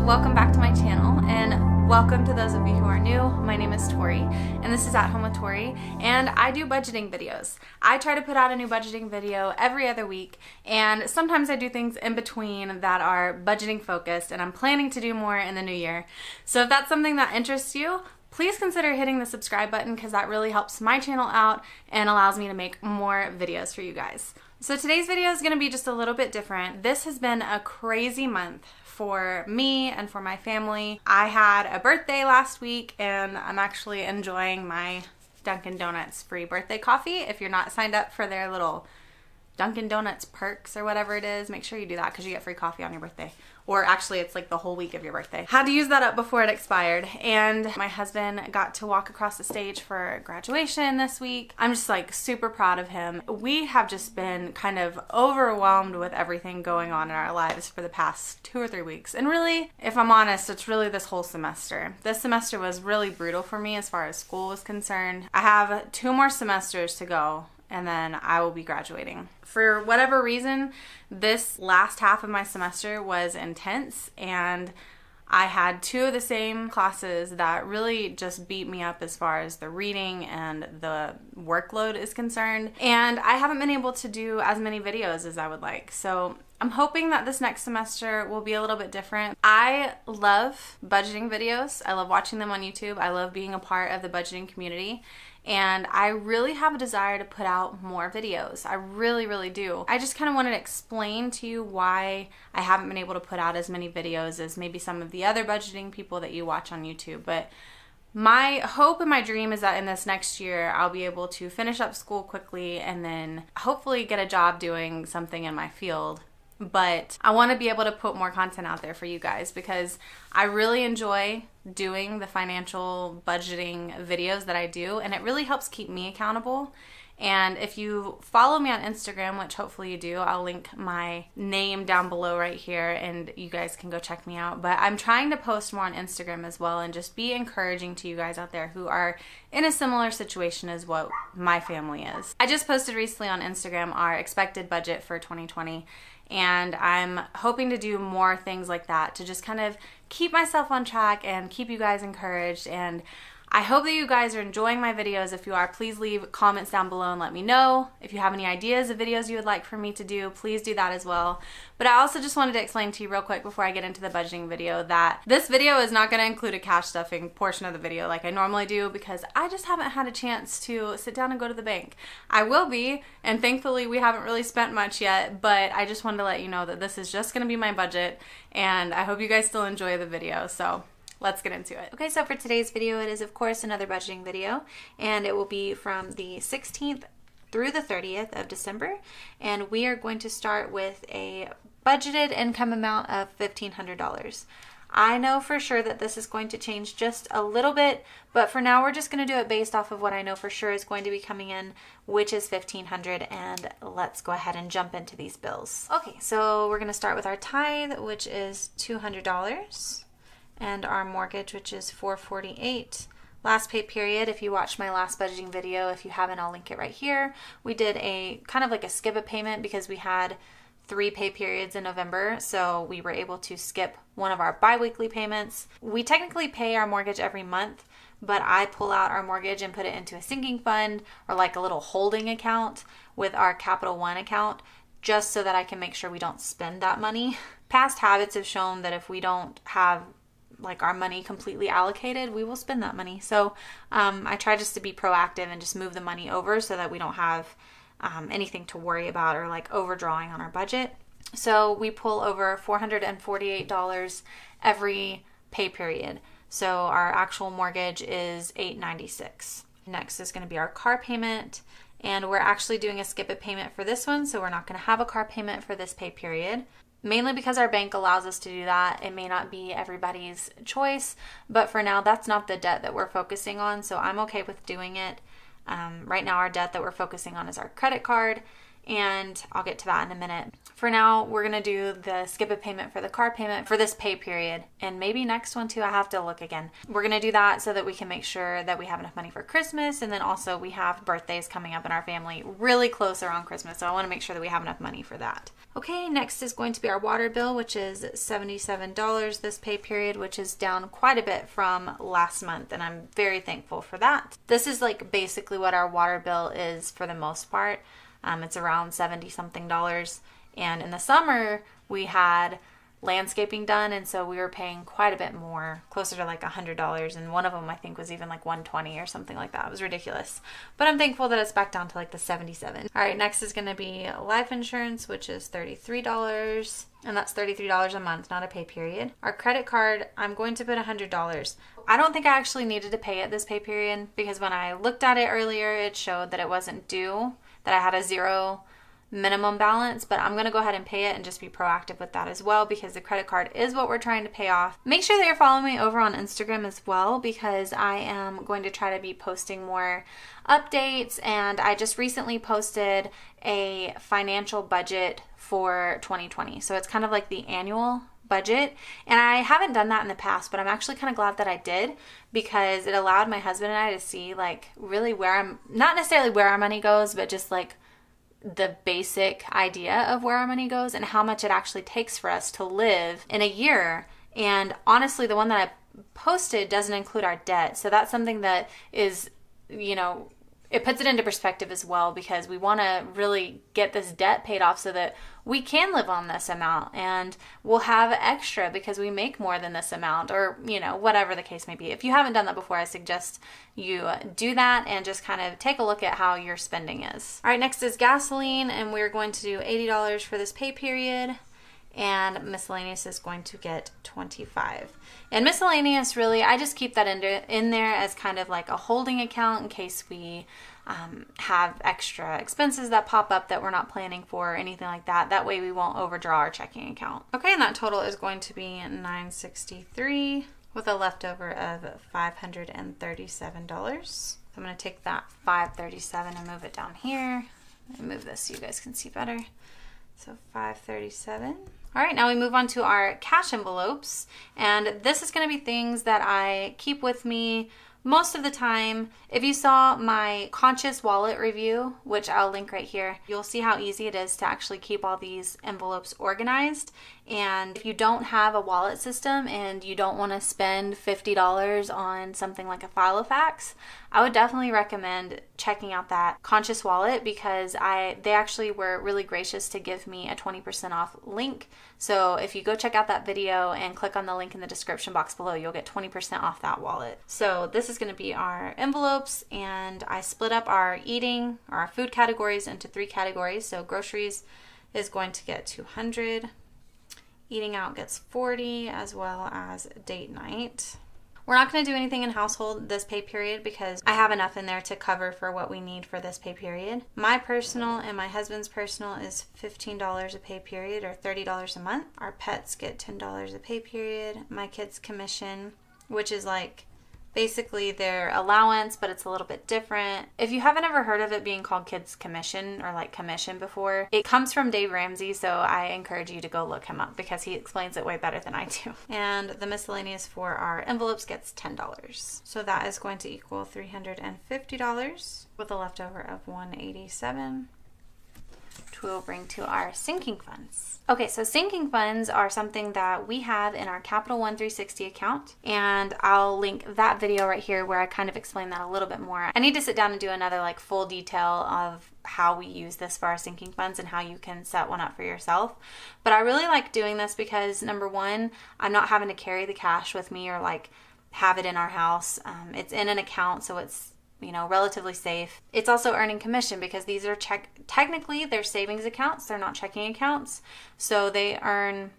welcome back to my channel, and welcome to those of you who are new. My name is Tori, and this is At Home with Tori, and I do budgeting videos. I try to put out a new budgeting video every other week, and sometimes I do things in between that are budgeting focused, and I'm planning to do more in the new year. So if that's something that interests you, please consider hitting the subscribe button because that really helps my channel out and allows me to make more videos for you guys. So today's video is going to be just a little bit different. This has been a crazy month for me and for my family. I had a birthday last week and I'm actually enjoying my Dunkin' Donuts free birthday coffee. If you're not signed up for their little Dunkin' Donuts perks or whatever it is, make sure you do that because you get free coffee on your birthday. Or actually it's like the whole week of your birthday. Had to use that up before it expired, and my husband got to walk across the stage for graduation this week. I'm just like super proud of him. We have just been kind of overwhelmed with everything going on in our lives for the past 2 or 3 weeks. And really, if I'm honest, it's really this whole semester. This semester was really brutal for me as far as school was concerned. I have 2 more semesters to go, and then I will be graduating. For whatever reason, this last half of my semester was intense, and I had 2 of the same classes that really just beat me up as far as the reading and the workload is concerned, and I haven't been able to do as many videos as I would like. So I'm hoping that this next semester will be a little bit different. I love budgeting videos. I love watching them on YouTube. I love being a part of the budgeting community. And I really have a desire to put out more videos. I really do. I just kind of wanted to explain to you why I haven't been able to put out as many videos as maybe some of the other budgeting people that you watch on YouTube. But my hope and my dream is that in this next year, I'll be able to finish up school quickly and then hopefully get a job doing something in my field. But I want to be able to put more content out there for you guys because I really enjoy doing the financial budgeting videos that I do, and it really helps keep me accountable. And if you follow me on Instagram, which hopefully you do, I'll link my name down below right here and you guys can go check me out. But I'm trying to post more on Instagram as well and just be encouraging to you guys out there who are in a similar situation as what my family is. I just posted recently on Instagram our expected budget for 2020. And I'm hoping to do more things like that to just kind of keep myself on track and keep you guys encouraged. And I hope that you guys are enjoying my videos. If you are, please leave comments down below and let me know. If you have any ideas of videos you would like for me to do, please do that as well. But I also just wanted to explain to you real quick before I get into the budgeting video that this video is not going to include a cash stuffing portion of the video like I normally do because I just haven't had a chance to sit down and go to the bank. I will be, and thankfully we haven't really spent much yet, but I just wanted to let you know that this is just going to be my budget, and I hope you guys still enjoy the video. So let's get into it. Okay, so for today's video, it is of course another budgeting video, and it will be from the 16th through the 30th of December, and we are going to start with a budgeted income amount of $1,500. I know for sure that this is going to change just a little bit, but for now we're just going to do it based off of what I know for sure is going to be coming in, which is $1,500, and let's go ahead and jump into these bills. Okay, so we're going to start with our tithe, which is $200. And our mortgage, which is $448. Last pay period, if you watched my last budgeting video, if you haven't, I'll link it right here. We did a kind of like a skip a payment because we had 3 pay periods in November, so we were able to skip one of our bi-weekly payments. We technically pay our mortgage every month, but I pull out our mortgage and put it into a sinking fund or like a little holding account with our Capital One account, just so that I can make sure we don't spend that money. Past habits have shown that if we don't have like our money completely allocated, we will spend that money. So I try just to be proactive and just move the money over so that we don't have anything to worry about or like overdrawing on our budget. So we pull over $448 every pay period. So our actual mortgage is $896. Next is going to be our car payment, and we're actually doing a skip a payment for this one, so we're not going to have a car payment for this pay period. Mainly because our bank allows us to do that. It may not be everybody's choice, but for now, that's not the debt that we're focusing on, so I'm okay with doing it. Right now, our debt that we're focusing on is our credit card, and I'll get to that in a minute. For now, we're gonna do the skip a payment for the car payment for this pay period, and maybe next one too. I have to look again. We're gonna do that so that we can make sure that we have enough money for Christmas, and then also we have birthdays coming up in our family really close around Christmas, so I wanna make sure that we have enough money for that. Okay, next is going to be our water bill, which is $77 this pay period, which is down quite a bit from last month, and I'm very thankful for that. This is like basically what our water bill is for the most part. It's around 70 something dollars. And in the summer, we had landscaping done, and so we were paying quite a bit more, closer to like $100, and one of them I think was even like $120 or something like that. It was ridiculous. But I'm thankful that it's back down to like the 77. All right, next is going to be life insurance, which is $33, and that's $33 a month, not a pay period. Our credit card, I'm going to put $100. I don't think I actually needed to pay it this pay period, because when I looked at it earlier, it showed that it wasn't due, that I had a zero minimum balance, but I'm going to go ahead and pay it and just be proactive with that as well, because the credit card is what we're trying to pay off. Make sure that you're following me over on Instagram as well, because I am going to try to be posting more updates, and I just recently posted a financial budget for 2020. So it's kind of like the annual budget, and I haven't done that in the past, but I'm actually kind of glad that I did, because it allowed my husband and I to see like really where not necessarily where our money goes, but just like the basic idea of where our money goes and how much it actually takes for us to live in a year. And honestly, the one that I posted doesn't include our debt. So that's something that is, you know, it puts it into perspective as well, because we want to really get this debt paid off so that we can live on this amount, and we'll have extra because we make more than this amount, or, you know, whatever the case may be. If you haven't done that before, I suggest you do that and just kind of take a look at how your spending is. All right, next is gasoline, and we're going to do $80 for this pay period. And miscellaneous is going to get $25. And miscellaneous, really, I just keep that in there as kind of like a holding account in case we have extra expenses that pop up that we're not planning for or anything like that. That way we won't overdraw our checking account. Okay, and that total is going to be $963 with a leftover of $537. So I'm going to take that $537 and move it down here. And move this so you guys can see better. So $537. All right, now we move on to our cash envelopes, and this is going to be things that I keep with me most of the time. If you saw my conscious wallet review, which I'll link right here, you'll see how easy it is to actually keep all these envelopes organized. And if you don't have a wallet system and you don't want to spend $50 on something like a Filofax, I would definitely recommend checking out that Conscious Wallet, because they actually were really gracious to give me a 20% off link. So if you go check out that video and click on the link in the description box below, you'll get 20% off that wallet. So this is going to be our envelopes, and I split up our food categories into 3 categories. So groceries is going to get $200. Eating out gets $40, as well as date night. We're not going to do anything in household this pay period because I have enough in there to cover for what we need for this pay period. My personal and my husband's personal is $15 a pay period, or $30 a month. Our pets get $10 a pay period. My kids' commission, which is like basically their allowance, but it's a little bit different. If you haven't ever heard of it being called kids commission or like commission before, it comes from Dave Ramsey, so I encourage you to go look him up because he explains it way better than I do. And the miscellaneous for our envelopes gets $10. So that is going to equal $350 with a leftover of $187. Which we'll bring to our sinking funds. Okay, so sinking funds are something that we have in our Capital One 360 account, and I'll link that video right here where I kind of explain that a little bit more. I need to sit down and do another like full detail of how we use this for our sinking funds and how you can set one up for yourself. But I really like doing this because, number one, I'm not having to carry the cash with me or like have it in our house. It's in an account, so it's, you know, relatively safe. It's also earning commission because these are technically they're savings accounts. They're not checking accounts. So they earn,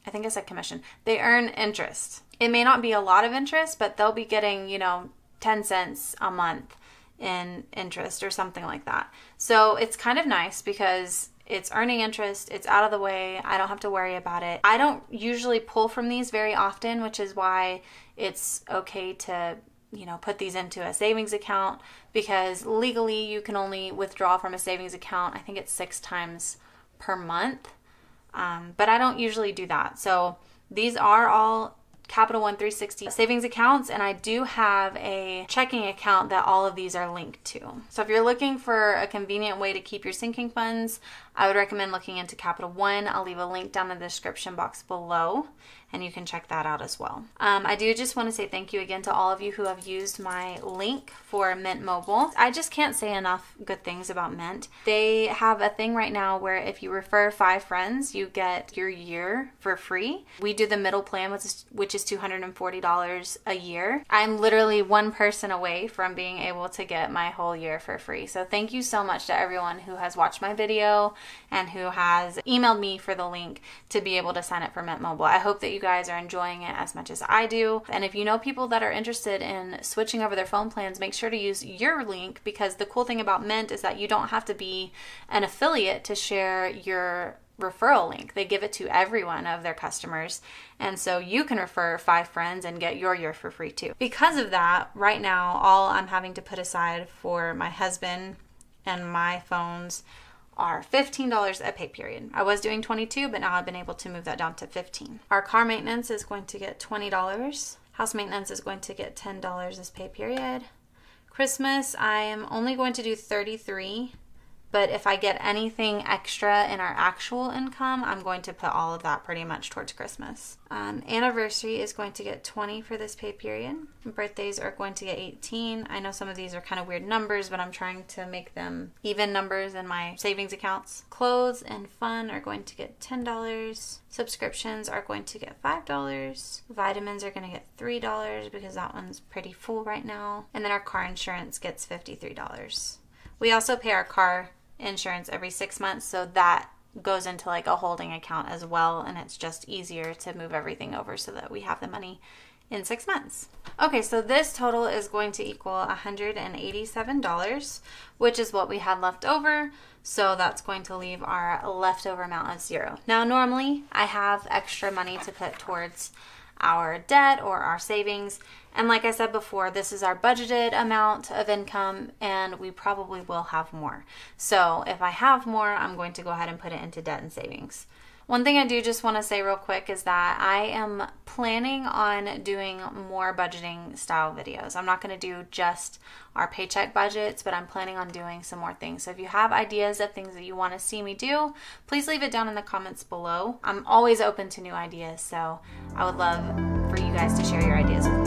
I think I said commission. They earn interest. It may not be a lot of interest, but they'll be getting, you know, 10 cents a month in interest or something like that. So it's kind of nice because it's earning interest, it's out of the way, I don't have to worry about it. I don't usually pull from these very often, which is why it's okay to put these into a savings account, because legally you can only withdraw from a savings account, I think it's 6 times per month. But I don't usually do that. So these are all Capital One 360 savings accounts, and I do have a checking account that all of these are linked to. So if you're looking for a convenient way to keep your sinking funds, I would recommend looking into Capital One. I'll leave a link down in the description box below, and you can check that out as well. I do just want to say thank you again to all of you who have used my link for Mint Mobile. I just can't say enough good things about Mint. They have a thing right now where if you refer 5 friends, you get your year for free. We do the middle plan, which is $240 a year. I'm literally 1 person away from being able to get my whole year for free. So thank you so much to everyone who has watched my video and who has emailed me for the link to be able to sign up for Mint Mobile. I hope that you guys are enjoying it as much as I do. And if you know people that are interested in switching over their phone plans, make sure to use your link, because the cool thing about Mint is that you don't have to be an affiliate to share your referral link. They give it to every one of their customers, and so you can refer 5 friends and get your year for free too. Because of that, right now all I'm having to put aside for my husband and my phones are $15 a pay period. I was doing $22, but now I've been able to move that down to $15. Our car maintenance is going to get $20. House maintenance is going to get $10 this pay period. Christmas, I am only going to do $33, but if I get anything extra in our actual income, I'm going to put all of that pretty much towards Christmas. Anniversary is going to get $20 for this pay period. Birthdays are going to get $18. I know some of these are kind of weird numbers, but I'm trying to make them even numbers in my savings accounts. Clothes and fun are going to get $10. Subscriptions are going to get $5. Vitamins are going to get $3 because that one's pretty full right now. And then our car insurance gets $53. We also pay our car insurance every 6 months, so that goes into like a holding account as well, and it's just easier to move everything over so that we have the money in 6 months. Okay, so this total is going to equal $187, which is what we had left over, so that's going to leave our leftover amount of $0. Now normally I have extra money to put towards our debt or our savings, and like I said before, this is our budgeted amount of income, and we probably will have more. So if I have more, I'm going to go ahead and put it into debt and savings. One thing I do just want to say real quick is that I am planning on doing more budgeting style videos. I'm not going to do just our paycheck budgets, but I'm planning on doing some more things. So if you have ideas of things that you want to see me do, please leave it down in the comments below. I'm always open to new ideas, so I would love for you guys to share your ideas with me.